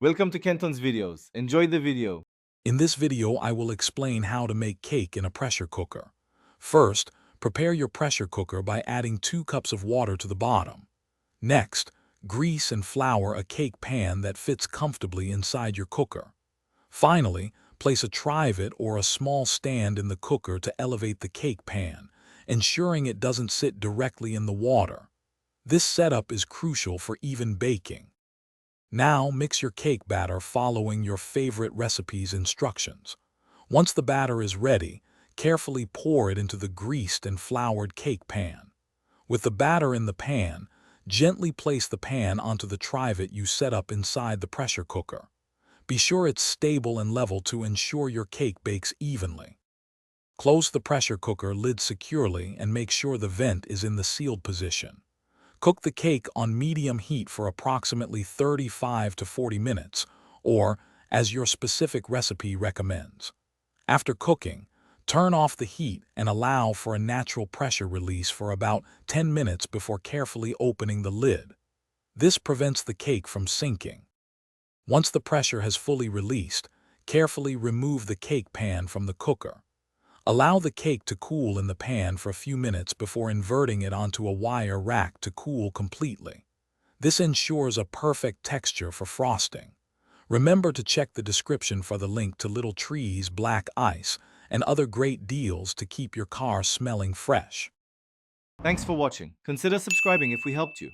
Welcome to Kenton's videos. Enjoy the video. In this video, I will explain how to make cake in a pressure cooker. First, prepare your pressure cooker by adding 2 cups of water to the bottom. Next, grease and flour a cake pan that fits comfortably inside your cooker. Finally, place a trivet or a small stand in the cooker to elevate the cake pan, ensuring it doesn't sit directly in the water. This setup is crucial for even baking. Now mix your cake batter following your favorite recipe's instructions. Once the batter is ready, carefully pour it into the greased and floured cake pan. With the batter in the pan, gently place the pan onto the trivet you set up inside the pressure cooker. Be sure it's stable and level to ensure your cake bakes evenly. Close the pressure cooker lid securely and make sure the vent is in the sealed position. Cook the cake on medium heat for approximately 35 to 40 minutes, or as your specific recipe recommends. After cooking, turn off the heat and allow for a natural pressure release for about 10 minutes before carefully opening the lid. This prevents the cake from sinking. Once the pressure has fully released, carefully remove the cake pan from the cooker. Allow the cake to cool in the pan for a few minutes before inverting it onto a wire rack to cool completely. This ensures a perfect texture for frosting. Remember to check the description for the link to Little Tree's black ice and other great deals to keep your car smelling fresh. Thanks for watching. Consider subscribing if we helped you.